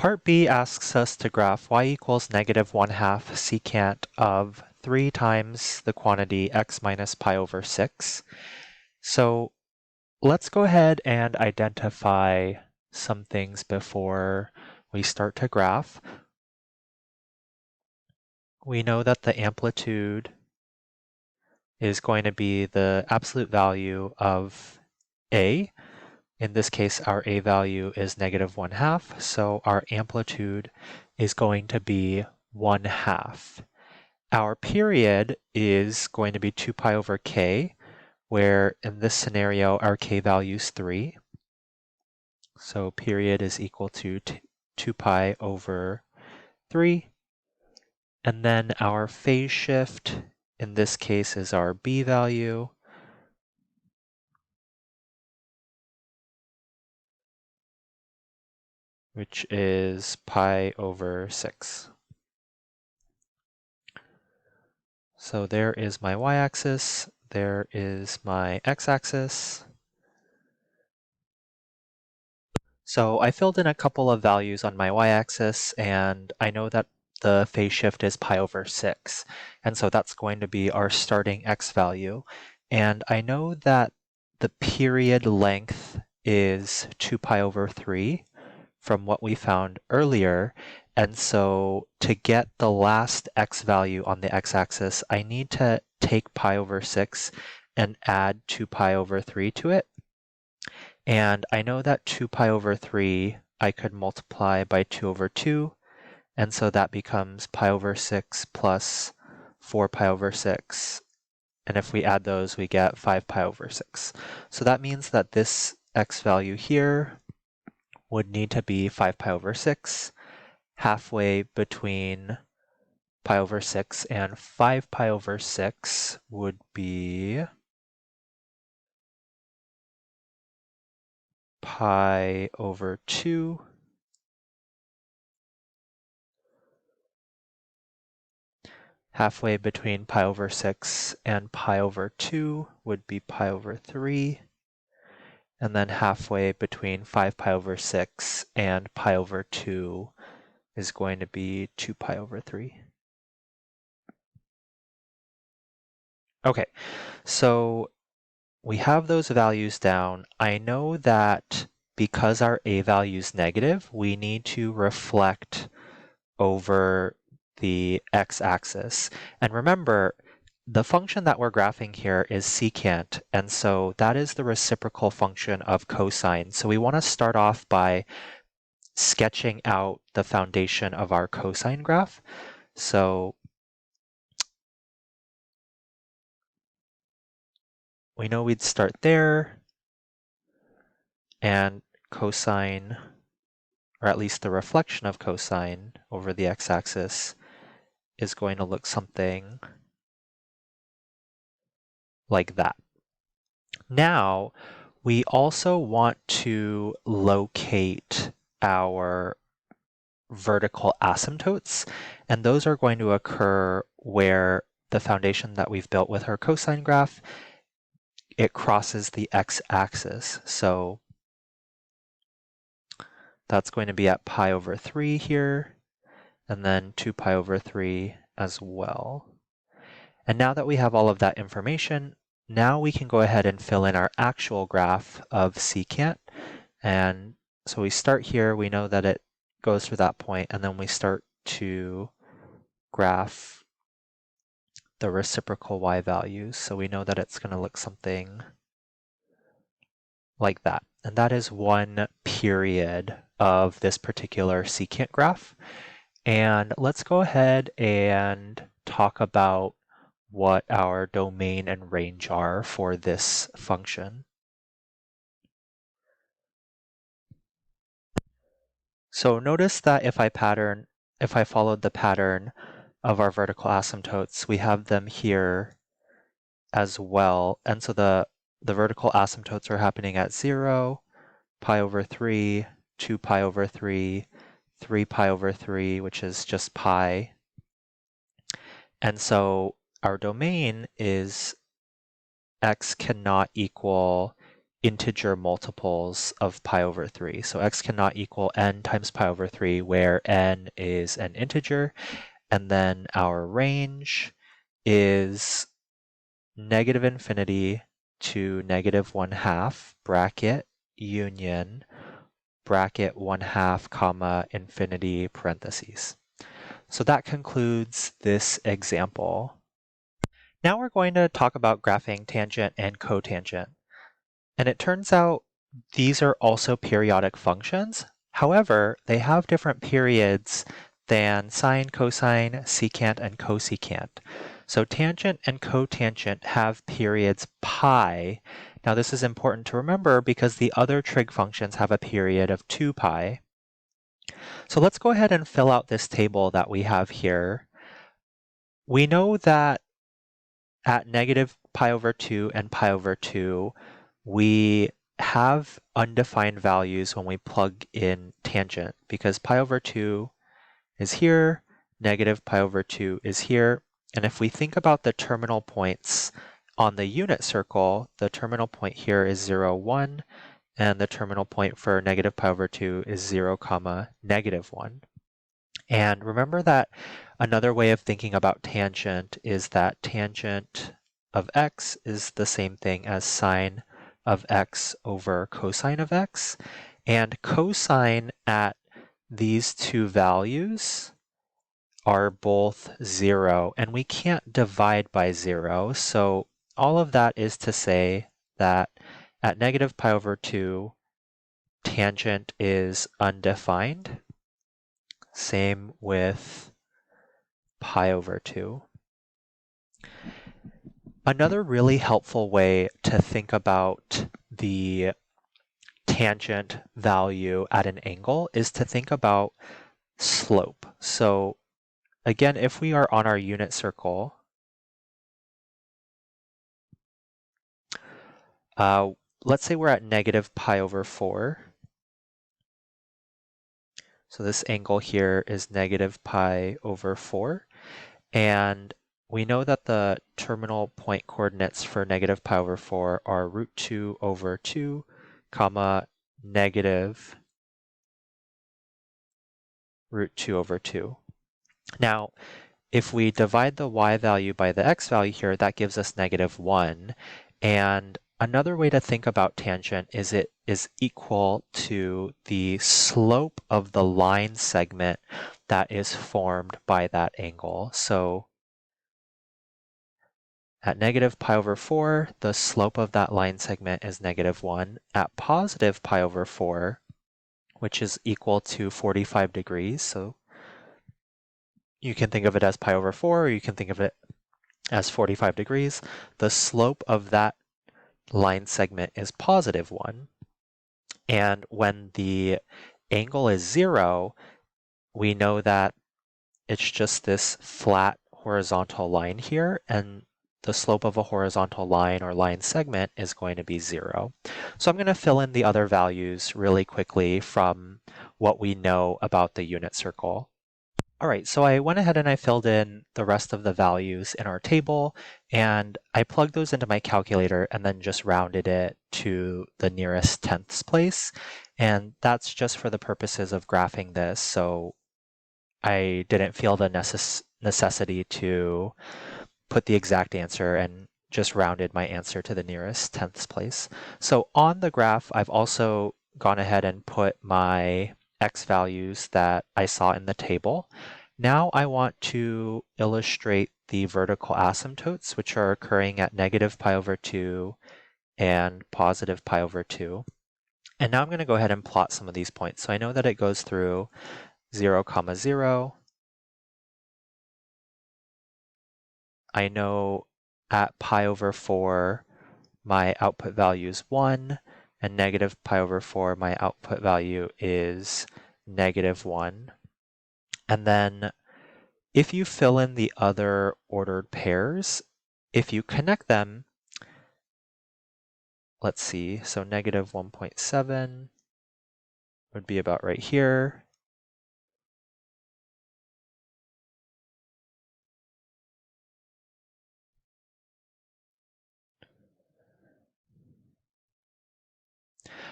Part B asks us to graph y equals -1/2 secant of 3 times the quantity x minus pi over 6. So let's go ahead and identify some things before we start to graph. We know that the amplitude is going to be the absolute value of a. In this case, our a value is -1/2, so our amplitude is going to be 1/2. Our period is going to be 2 pi over k, where in this scenario, our k value is 3. So period is equal to 2 pi over 3. And then our phase shift, in this case, is our b value. Which is pi over 6. So there is my y-axis, there is my x-axis. So I filled in a couple of values on my y-axis, and I know that the phase shift is pi over 6. And so that's going to be our starting x value. And I know that the period length is 2 pi over 3. From what we found earlier. And so to get the last x value on the x-axis, I need to take pi over 6 and add 2 pi over 3 to it. And I know that 2 pi over 3 I could multiply by 2 over 2. And so that becomes pi over 6 plus 4 pi over 6. And if we add those, we get 5 pi over 6. So that means that this x value here would need to be 5 pi over 6, halfway between pi over 6 and 5 pi over 6 would be pi over 2. Halfway between pi over 6 and pi over 2 would be pi over 3. And then halfway between 5 pi over 6 and pi over 2 is going to be 2 pi over 3. Okay, so we have those values down. I know that because our a value is negative, we need to reflect over the x-axis. And remember, the function that we're graphing here is secant, and so that is the reciprocal function of cosine. So we want to start off by sketching out the foundation of our cosine graph. So we know we'd start there, and cosine, or at least the reflection of cosine over the x-axis, is going to look something like that. Now, we also want to locate our vertical asymptotes, and those are going to occur where the foundation that we've built with our cosine graph, it crosses the x-axis. So that's going to be at pi over 3 here, and then 2 pi over 3 as well. And now that we have all of that information, now we can go ahead and fill in our actual graph of secant. And so we start here, we know that it goes through that point, and then we start to graph the reciprocal y values. So we know that it's going to look something like that. And that is one period of this particular secant graph. And let's go ahead and talk about what our domain and range are for this function. So notice that if I followed the pattern of our vertical asymptotes, we have them here as well. And so the vertical asymptotes are happening at 0, pi over 3, 2 pi over 3, 3 pi over 3, which is just pi. And so our domain is x cannot equal integer multiples of pi over 3. So x cannot equal n times pi over 3, where n is an integer. And then our range is negative infinity to negative 1/2, bracket, union, bracket 1/2, comma, infinity, parentheses. So that concludes this example. Now we're going to talk about graphing tangent and cotangent. And it turns out these are also periodic functions. However, they have different periods than sine, cosine, secant, and cosecant. So tangent and cotangent have periods pi. Now this is important to remember because the other trig functions have a period of 2 pi. So let's go ahead and fill out this table that we have here. We know that at negative pi over 2 and pi over 2, we have undefined values when we plug in tangent because pi over 2 is here, negative pi over 2 is here. And if we think about the terminal points on the unit circle, the terminal point here is 0, 1, and the terminal point for negative pi over 2 is 0, negative 1. And remember that another way of thinking about tangent is that tangent of x is the same thing as sine of x over cosine of x. And cosine at these two values are both 0, and we can't divide by 0. So all of that is to say that at negative pi over 2, tangent is undefined. Same with pi over 2. Another really helpful way to think about the tangent value at an angle is to think about slope. So again, if we are on our unit circle, let's say we're at negative pi over 4. So this angle here is negative pi over 4. And we know that the terminal point coordinates for negative pi over 4 are root 2 over 2, comma, negative root 2 over 2. Now, if we divide the y value by the x value here, that gives us negative 1. And another way to think about tangent is it is equal to the slope of the line segment that is formed by that angle. So at negative pi over 4, the slope of that line segment is negative 1. At positive pi over 4, which is equal to 45 degrees, so you can think of it as pi over 4, or you can think of it as 45 degrees, the slope of that line segment is positive 1. And when the angle is 0, we know that it's just this flat horizontal line here, and the slope of a horizontal line or line segment is going to be 0. So I'm going to fill in the other values really quickly from what we know about the unit circle. All right, so I went ahead and I filled in the rest of the values in our table, and I plugged those into my calculator and then just rounded it to the nearest tenths place. And that's just for the purposes of graphing this, so I didn't feel the necessity to put the exact answer and just rounded my answer to the nearest tenths place. So on the graph, I've also gone ahead and put my x values that I saw in the table. Now I want to illustrate the vertical asymptotes, which are occurring at negative pi over 2 and positive pi over 2. And now I'm going to go ahead and plot some of these points. So I know that it goes through 0, 0. I know at pi over 4, my output value is 1, and negative pi over 4, my output value is negative 1. And then if you fill in the other ordered pairs, if you connect them, let's see, so negative 1.7 would be about right here.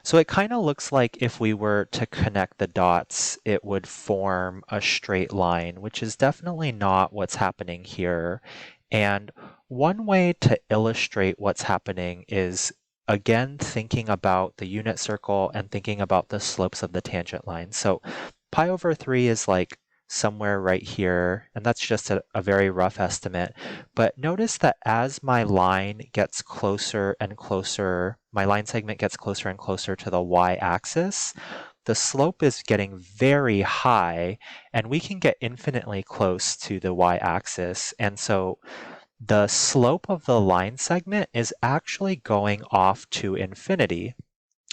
So it kind of looks like if we were to connect the dots, it would form a straight line, which is definitely not what's happening here. And one way to illustrate what's happening is, again, thinking about the unit circle and thinking about the slopes of the tangent line. So pi over 3 is like somewhere right here, and that's just a very rough estimate. But notice that as my line gets closer and closer, my line segment gets closer and closer to the y-axis, the slope is getting very high, and we can get infinitely close to the y-axis. And so the slope of the line segment is actually going off to infinity.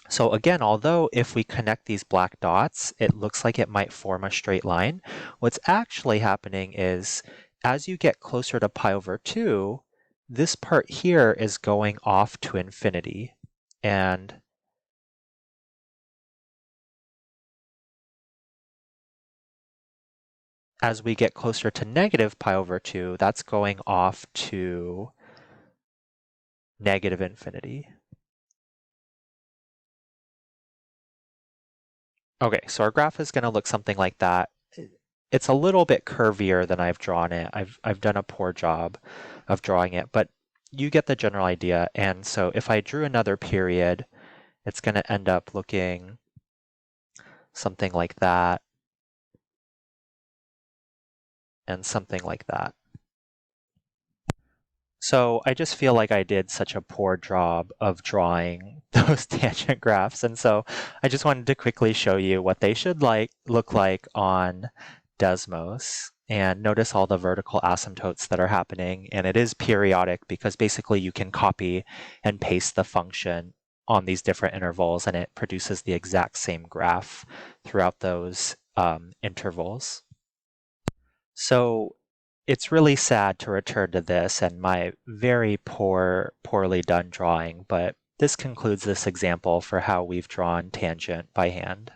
So again, although if we connect these black dots, it looks like it might form a straight line, what's actually happening is as you get closer to pi over 2, this part here is going off to infinity. And as we get closer to negative pi over 2, that's going off to negative infinity. Okay, so our graph is going to look something like that. It's a little bit curvier than I've drawn it. I've done a poor job of drawing it, but you get the general idea. And so if I drew another period, it's going to end up looking something like that and something like that. So I just feel like I did such a poor job of drawing those tangent graphs. And so I just wanted to quickly show you what they should look like on Desmos. And notice all the vertical asymptotes that are happening. And it is periodic because basically you can copy and paste the function on these different intervals and it produces the exact same graph throughout those intervals. So it's really sad to return to this and my very poorly done drawing, but this concludes this example for how we've drawn tangent by hand.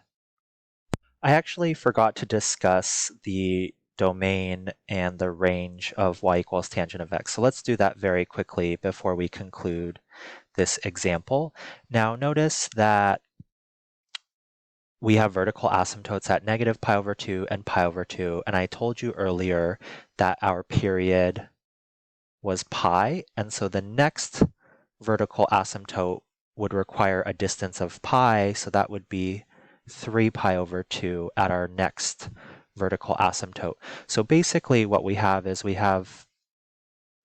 I actually forgot to discuss the domain and the range of y equals tangent of x. So let's do that very quickly before we conclude this example. Now notice that we have vertical asymptotes at negative pi over 2 and pi over 2. And I told you earlier that our period was pi. And so the next vertical asymptote would require a distance of pi. So that would be 3 pi over 2 at our next vertical asymptote. So basically what we have is we have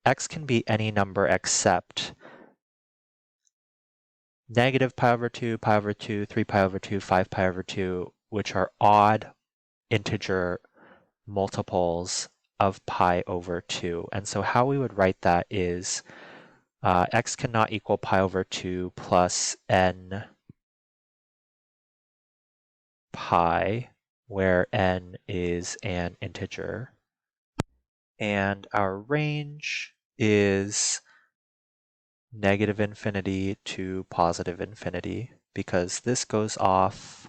x can be any number except negative pi over 2, pi over 2, 3 pi over 2, 5 pi over 2, which are odd integer multiples of pi over 2. And so how we would write that is x cannot equal pi over 2 plus n pi, where n is an integer. And our range is negative infinity to positive infinity, because this goes off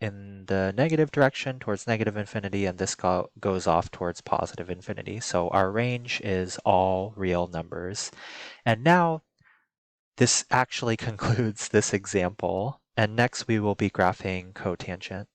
in the negative direction towards negative infinity, and this goes off towards positive infinity. So our range is all real numbers. And now this actually concludes this example. And next we will be graphing cotangent.